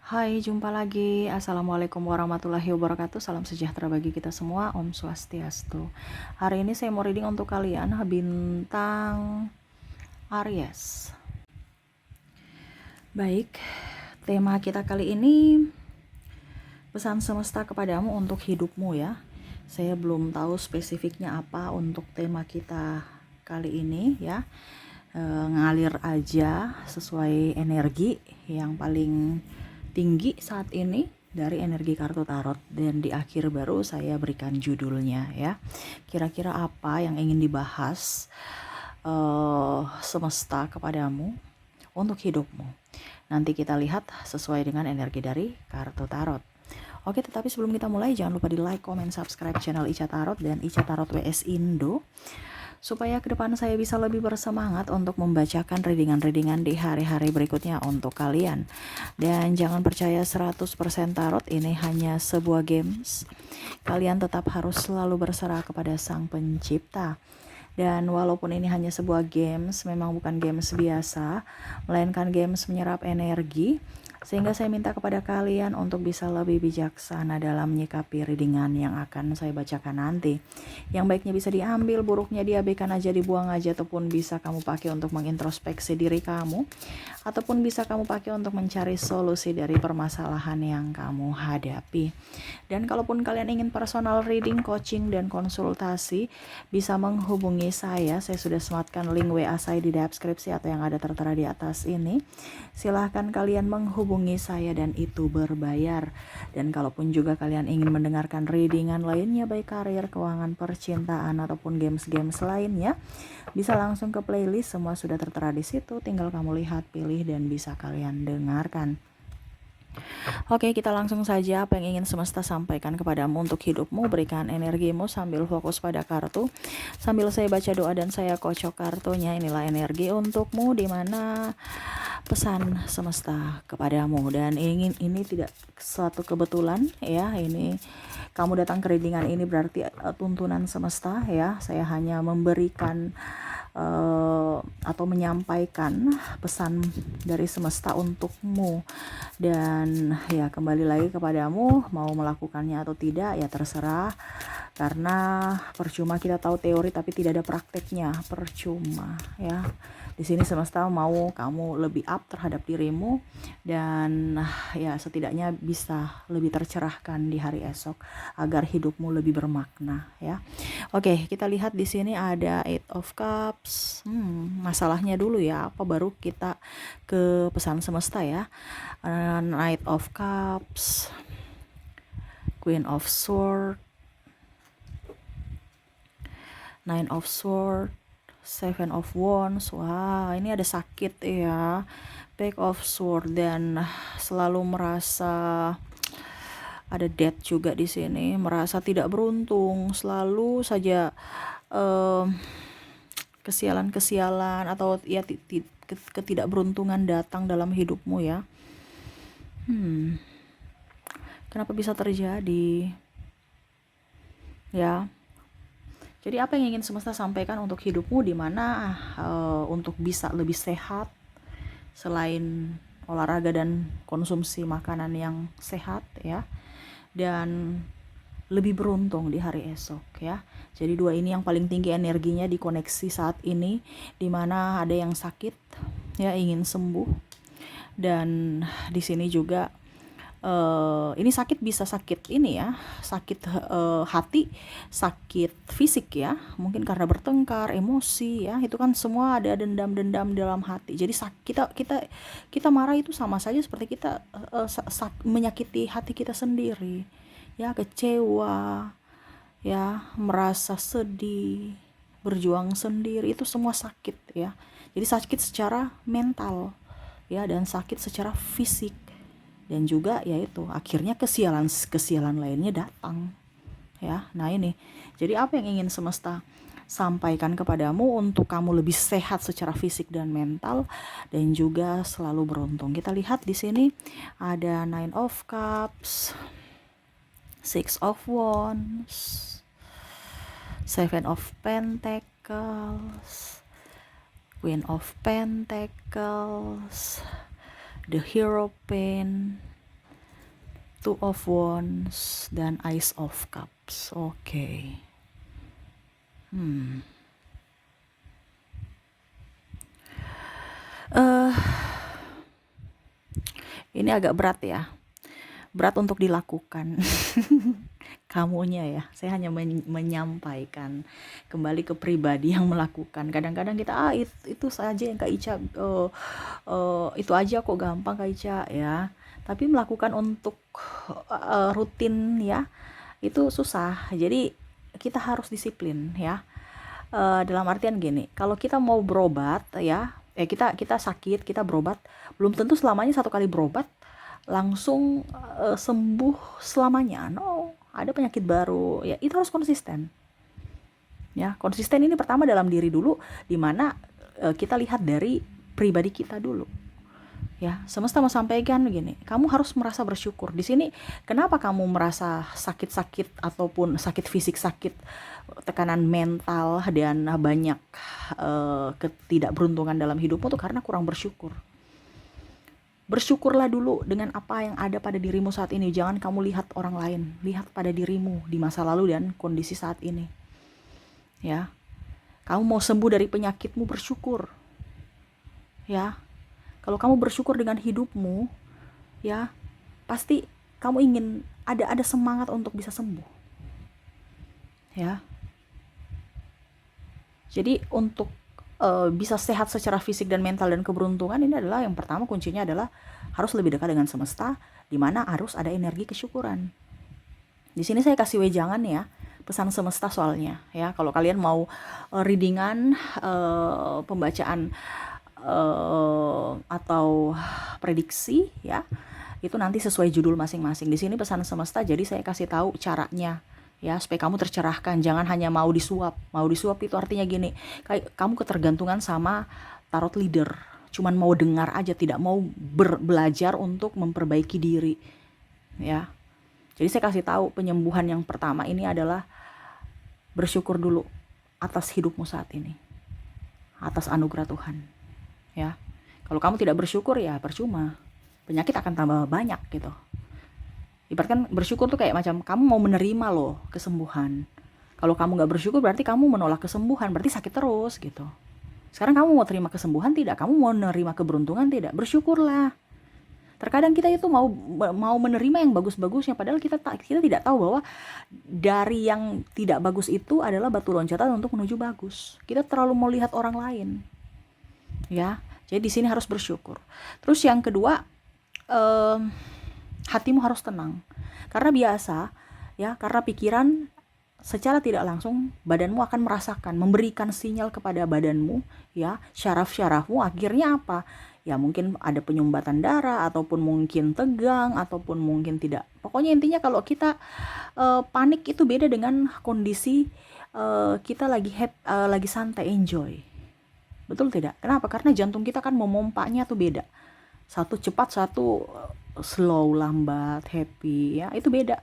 Hai, jumpa lagi. Assalamualaikum warahmatullahi wabarakatuh. Salam sejahtera bagi kita semua. Om Swastiastu. Hari ini saya mau reading untuk kalian bintang Aries. Baik, tema kita kali ini pesan semesta kepadamu untuk hidupmu ya. Saya belum tahu spesifiknya apa untuk tema kita kali ini ya. Ngalir aja sesuai energi yang paling tinggi saat ini dari energi kartu tarot, dan di akhir baru saya berikan judulnya ya. Kira-kira apa yang ingin dibahas semesta kepadamu untuk hidupmu. Nanti kita lihat sesuai dengan energi dari kartu tarot. Oke, tetapi sebelum kita mulai jangan lupa di like, comment, subscribe channel Ica Tarot dan Ica Tarot WS Indo, supaya ke depan saya bisa lebih bersemangat untuk membacakan readingan-readingan di hari-hari berikutnya untuk kalian. Dan jangan percaya 100% tarot ini hanya sebuah games. Kalian tetap harus selalu berserah kepada Sang Pencipta. Dan walaupun ini hanya sebuah games, memang bukan games biasa, melainkan games menyerap energi. Sehingga saya minta kepada kalian untuk bisa lebih bijaksana dalam menyikapi readingan yang akan saya bacakan nanti. Yang baiknya bisa diambil, buruknya diabaikan aja, dibuang aja, ataupun bisa kamu pakai untuk mengintrospeksi diri kamu, ataupun bisa kamu pakai untuk mencari solusi dari permasalahan yang kamu hadapi. Dan kalaupun kalian ingin personal reading, coaching, dan konsultasi, bisa menghubungi saya. Saya sudah sematkan link WA saya di deskripsi atau yang ada tertera di atas ini. Silahkan kalian menghubungi saya dan itu berbayar. Dan kalaupun juga kalian ingin mendengarkan readingan lainnya, baik karir, keuangan, percintaan, ataupun games-games lainnya, bisa langsung ke playlist, semua sudah tertera di situ. Tinggal kamu lihat, pilih, dan bisa kalian dengarkan. Oke, kita langsung saja. Apa yang ingin semesta sampaikan kepadamu untuk hidupmu? Berikan energimu sambil fokus pada kartu. Sambil saya baca doa dan saya kocok kartunya. Inilah energi untukmu, di mana pesan semesta kepadamu. Dan ini tidak suatu kebetulan ya. Ini kamu datang ke readingan ini berarti tuntunan semesta ya. Saya hanya memberikan atau menyampaikan pesan dari semesta untukmu. Dan ya, kembali lagi kepadamu, mau melakukannya atau tidak ya terserah, karena percuma kita tahu teori tapi tidak ada prakteknya, percuma ya. Di sini semesta mau kamu lebih up terhadap dirimu, dan ya setidaknya bisa lebih tercerahkan di hari esok agar hidupmu lebih bermakna ya. Oke, kita lihat di sini ada Eight of Cups. Masalahnya dulu ya, apa baru kita ke pesan semesta ya. Knight of Cups, Queen of Swords, Nine of Swords, Seven of Wands. Wah, ini ada sakit ya. Page of Swords, dan selalu merasa ada death juga di sini, merasa tidak beruntung, selalu saja kesialan-kesialan atau ya ketidakberuntungan datang dalam hidupmu ya. Kenapa bisa terjadi? Ya. Jadi apa yang ingin semesta sampaikan untuk hidupmu, di mana untuk bisa lebih sehat selain olahraga dan konsumsi makanan yang sehat ya, dan lebih beruntung di hari esok ya. Jadi dua ini yang paling tinggi energinya dikoneksi saat ini, di mana ada yang sakit ya, ingin sembuh. Dan di sini juga ini sakit, bisa sakit ini ya, sakit hati, sakit fisik ya, mungkin karena bertengkar, emosi ya, itu kan semua ada dendam-dendam dalam hati. Jadi kita marah itu sama saja seperti kita menyakiti hati kita sendiri ya, kecewa ya, merasa sedih, berjuang sendiri, itu semua sakit ya. Jadi sakit secara mental ya, dan sakit secara fisik. Dan juga yaitu akhirnya kesialan lainnya datang ya. Nah ini, jadi apa yang ingin semesta sampaikan kepadamu untuk kamu lebih sehat secara fisik dan mental, dan juga selalu beruntung. Kita lihat di sini ada Nine of Cups, Six of Wands, Seven of Pentacles, Queen of Pentacles, the Hierophant, Two of Wands dan Ace of Cups. Oke. Ini agak berat ya. Berat untuk dilakukan. Kamunya ya, saya hanya menyampaikan kembali ke pribadi yang melakukan. Kadang-kadang kita itu saja yang Kak Ica, itu aja kok gampang Kak Ica ya. Tapi melakukan untuk rutin ya, itu susah. Jadi kita harus disiplin ya. Dalam artian gini, kalau kita mau berobat ya, kita sakit, kita berobat, belum tentu selamanya satu kali berobat langsung sembuh selamanya. No, ada penyakit baru. Ya, itu harus konsisten. Ya, konsisten ini pertama dalam diri dulu, dimana kita lihat dari pribadi kita dulu. Ya, semesta mau sampaikan begini, kamu harus merasa bersyukur. Di sini kenapa kamu merasa sakit-sakit ataupun sakit fisik, sakit tekanan mental dan banyak ketidakberuntungan dalam hidupmu tuh karena kurang bersyukur. Bersyukurlah dulu dengan apa yang ada pada dirimu saat ini. Jangan kamu lihat orang lain, lihat pada dirimu di masa lalu dan kondisi saat ini. Ya, kamu mau sembuh dari penyakitmu, bersyukur. Ya, kalau kamu bersyukur dengan hidupmu, ya pasti kamu ingin ada semangat untuk bisa sembuh. Ya, jadi untuk bisa sehat secara fisik dan mental dan keberuntungan, ini adalah yang pertama, kuncinya adalah harus lebih dekat dengan semesta, di mana harus ada energi kesyukuran. Di sini saya kasih wejangan ya, pesan semesta soalnya ya. Kalau kalian mau readingan, pembacaan atau prediksi ya, itu nanti sesuai judul masing-masing. Di sini pesan semesta, jadi saya kasih tahu caranya ya, supaya kamu tercerahkan. Jangan hanya mau disuap itu artinya gini, kayak kamu ketergantungan sama tarot leader, cuman mau dengar aja, tidak mau belajar untuk memperbaiki diri ya. Jadi saya kasih tahu, penyembuhan yang pertama ini adalah bersyukur dulu atas hidupmu saat ini, atas anugerah Tuhan ya. Kalau kamu tidak bersyukur ya percuma, penyakit akan tambah banyak gitu. Ibaratkan bersyukur tuh kayak macam kamu mau menerima loh kesembuhan. Kalau kamu gak bersyukur berarti kamu menolak kesembuhan, berarti sakit terus gitu. Sekarang kamu mau terima kesembuhan tidak? Kamu mau menerima keberuntungan tidak? Bersyukurlah. Terkadang kita itu mau menerima yang bagus-bagusnya, padahal kita tidak tahu bahwa dari yang tidak bagus itu adalah batu loncatan untuk menuju bagus. Kita terlalu mau lihat orang lain. Ya, jadi di sini harus bersyukur. Terus yang kedua, hatimu harus tenang, karena biasa ya, karena pikiran secara tidak langsung badanmu akan merasakan, memberikan sinyal kepada badanmu ya, syaraf-syarafmu. Akhirnya apa ya, mungkin ada penyumbatan darah, ataupun mungkin tegang, ataupun mungkin tidak. Pokoknya intinya kalau kita panik itu beda dengan kondisi kita lagi santai, enjoy. Betul tidak? Kenapa? Karena jantung kita kan memompanya tuh beda. Satu cepat, satu slow, lambat, happy ya, itu beda.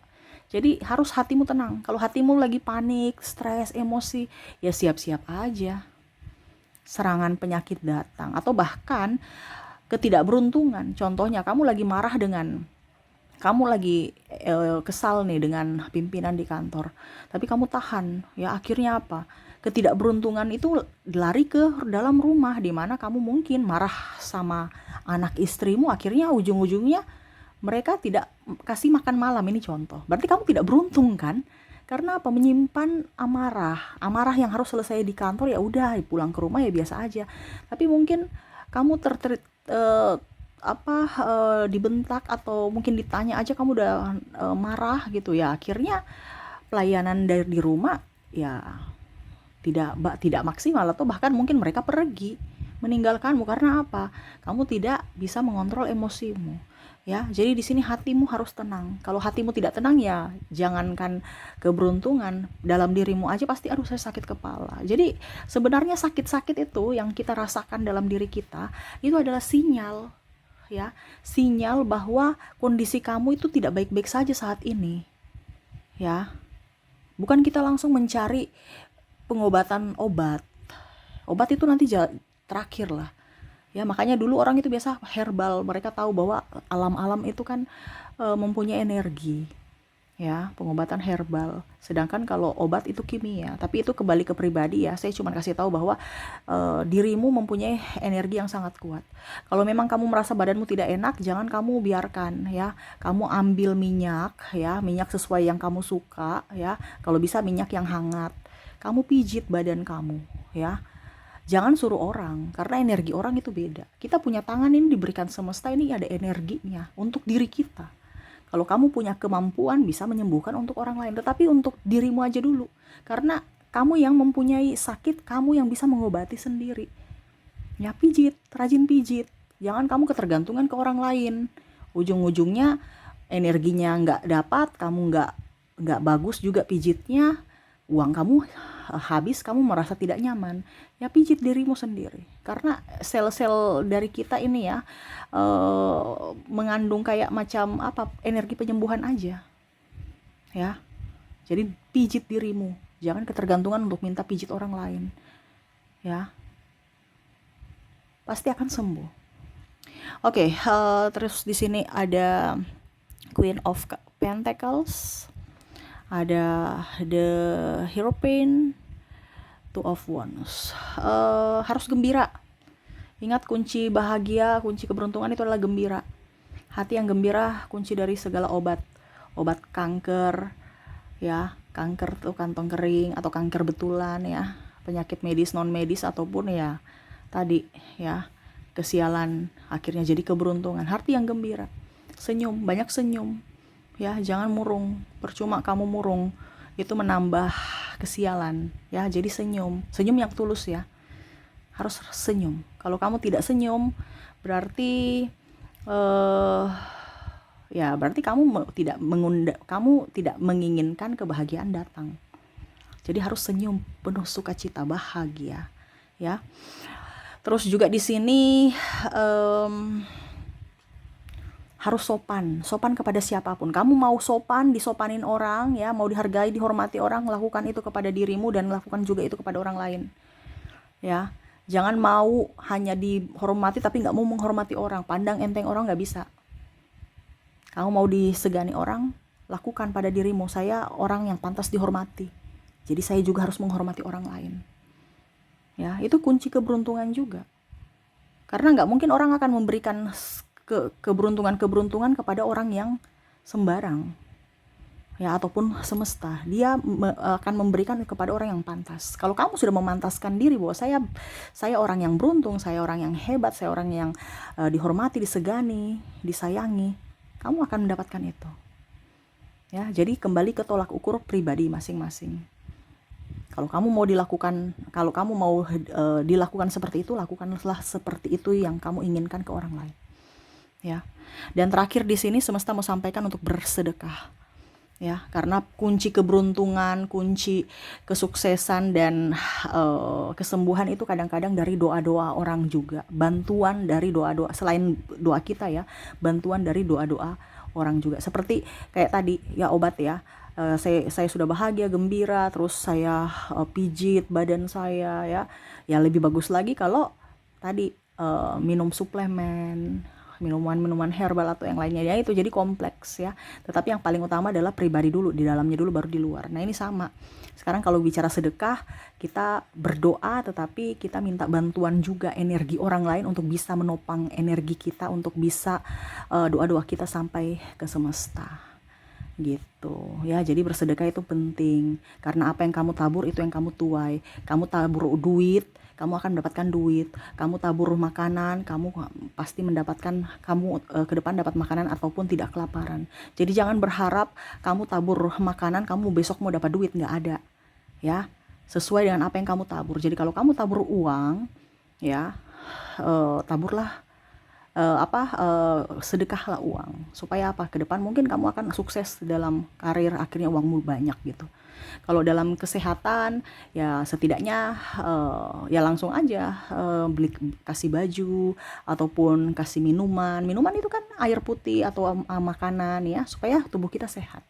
Jadi harus hatimu tenang. Kalau hatimu lagi panik, stres, emosi, ya siap-siap aja serangan penyakit datang, atau bahkan ketidakberuntungan. Contohnya kamu lagi marah kamu lagi kesal nih dengan pimpinan di kantor, tapi kamu tahan ya, akhirnya apa? Ketidakberuntungan itu lari ke dalam rumah, di mana kamu mungkin marah sama anak istrimu, akhirnya ujung-ujungnya mereka tidak kasih makan malam. Ini contoh. Berarti kamu tidak beruntung kan? Karena apa? Menyimpan amarah yang harus selesai di kantor, ya udah pulang ke rumah ya biasa aja. Tapi mungkin kamu dibentak atau mungkin ditanya aja kamu udah marah gitu ya. Akhirnya pelayanan dari di rumah ya tidak maksimal, atau bahkan mungkin mereka pergi meninggalkanmu. Karena apa? Kamu tidak bisa mengontrol emosimu ya. Jadi di sini hatimu harus tenang. Kalau hatimu tidak tenang ya, jangankan keberuntungan, dalam dirimu aja pasti aduh saya sakit kepala. Jadi sebenarnya sakit-sakit itu yang kita rasakan dalam diri kita itu adalah sinyal ya, sinyal bahwa kondisi kamu itu tidak baik-baik saja saat ini ya. Bukan kita langsung mencari pengobatan, obat itu nanti terakhir lah Ya, makanya dulu orang itu biasa herbal, mereka tahu bahwa alam-alam itu kan mempunyai energi, ya, pengobatan herbal. Sedangkan kalau obat itu kimia, tapi itu kembali ke pribadi ya. Saya cuma kasih tahu bahwa dirimu mempunyai energi yang sangat kuat. Kalau memang kamu merasa badanmu tidak enak, jangan kamu biarkan ya. Kamu ambil minyak ya, minyak sesuai yang kamu suka ya. Kalau bisa minyak yang hangat. Kamu pijit badan kamu ya. Jangan suruh orang, karena energi orang itu beda. Kita punya tangan ini diberikan semesta, ini ada energinya untuk diri kita. Kalau kamu punya kemampuan bisa menyembuhkan untuk orang lain, tetapi untuk dirimu aja dulu. Karena kamu yang mempunyai sakit, kamu yang bisa mengobati sendiri. Ya, pijit, rajin pijit. Jangan kamu ketergantungan ke orang lain. Ujung-ujungnya energinya nggak dapat, kamu nggak bagus juga pijitnya, uang kamu habis, kamu merasa tidak nyaman. Ya, pijit dirimu sendiri, karena sel-sel dari kita ini ya mengandung kayak macam apa, energi penyembuhan aja ya. Jadi pijit dirimu, jangan ketergantungan untuk minta pijit orang lain ya, pasti akan sembuh. Oke, terus di sini ada Queen of Pentacles, ada the Hierophant, Two of Wands. Harus gembira. Ingat, kunci bahagia, kunci keberuntungan itu adalah gembira. Hati yang gembira kunci dari segala obat. Obat kanker, ya, kanker tuh kantong kering atau kanker betulan ya, penyakit medis, non medis, ataupun ya tadi ya, kesialan akhirnya jadi keberuntungan. Hati yang gembira, senyum, banyak senyum ya, jangan murung. Percuma kamu murung, itu menambah kesialan ya. Jadi senyum yang tulus ya, harus senyum. Kalau kamu tidak senyum, berarti ya berarti kamu tidak menginginkan kebahagiaan datang. Jadi harus senyum, penuh sukacita, bahagia ya. Terus juga di sini harus sopan kepada siapapun. Kamu mau sopan, disopanin orang ya, mau dihargai, dihormati orang, lakukan itu kepada dirimu dan lakukan juga itu kepada orang lain ya. Jangan mau hanya dihormati tapi nggak mau menghormati orang, pandang enteng orang, nggak bisa. Kamu mau disegani orang, lakukan pada dirimu, saya orang yang pantas dihormati, jadi saya juga harus menghormati orang lain ya. Itu kunci keberuntungan juga, karena nggak mungkin orang akan memberikan keberuntungan kepada orang yang sembarang ya, ataupun semesta. Dia akan memberikan kepada orang yang pantas. Kalau kamu sudah memantaskan diri bahwa saya orang yang beruntung, saya orang yang hebat, saya orang yang dihormati, disegani, disayangi, kamu akan mendapatkan itu ya. Jadi kembali ke tolak ukur pribadi masing-masing. Kalau kamu mau dilakukan seperti itu, lakukanlah seperti itu yang kamu inginkan ke orang lain ya. Dan terakhir di sini semesta mau sampaikan untuk bersedekah ya, karena kunci keberuntungan, kunci kesuksesan dan kesembuhan itu kadang-kadang dari doa-doa orang juga, bantuan dari doa-doa, selain doa kita ya, bantuan dari doa-doa orang juga. Seperti kayak tadi ya, obat ya, saya sudah bahagia, gembira, terus saya pijit badan saya ya lebih bagus lagi kalau tadi minum suplemen, minuman herbal atau yang lainnya ya. Itu jadi kompleks ya, tetapi yang paling utama adalah pribadi dulu, di dalamnya dulu baru di luar. Nah, ini sama sekarang kalau bicara sedekah, kita berdoa tetapi kita minta bantuan juga energi orang lain untuk bisa menopang energi kita, untuk bisa doa-doa kita sampai ke semesta gitu ya. Jadi bersedekah itu penting, karena apa yang kamu tabur itu yang kamu tuai. Kamu tabur duit, kamu akan mendapatkan duit. Kamu tabur makanan, kamu pasti mendapatkan, kamu ke depan dapat makanan ataupun tidak kelaparan. Jadi jangan berharap kamu tabur makanan, kamu besok mau dapat duit, nggak ada ya. Sesuai dengan apa yang kamu tabur. Jadi kalau kamu tabur uang ya, taburlah sedekahlah uang, supaya apa, ke depan mungkin kamu akan sukses dalam karir, akhirnya uangmu banyak gitu. Kalau dalam kesehatan ya setidaknya ya langsung aja beli, kasih baju ataupun kasih minuman itu kan air putih atau makanan ya, supaya tubuh kita sehat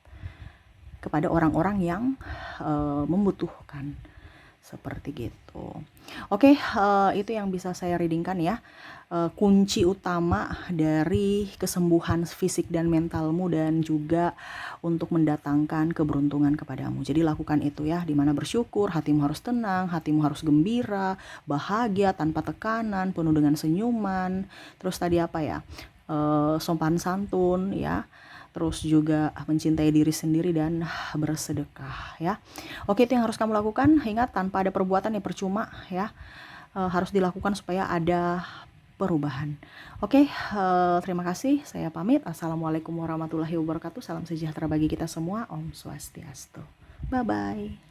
kepada orang-orang yang membutuhkan. seperti gitu. Oke, itu yang bisa saya readingkan ya. Kunci utama dari kesembuhan fisik dan mentalmu dan juga untuk mendatangkan keberuntungan kepadamu. Jadi lakukan itu ya, dimana bersyukur, hatimu harus tenang, hatimu harus gembira, bahagia tanpa tekanan, penuh dengan senyuman. Terus tadi apa ya? Sopan santun ya. Terus juga mencintai diri sendiri dan bersedekah ya. Oke, itu yang harus kamu lakukan. Ingat, tanpa ada perbuatan ya percuma ya. Harus dilakukan supaya ada perubahan. Oke, terima kasih. Saya pamit. Assalamualaikum warahmatullahi wabarakatuh. Salam sejahtera bagi kita semua. Om Swastiastu. Bye-bye.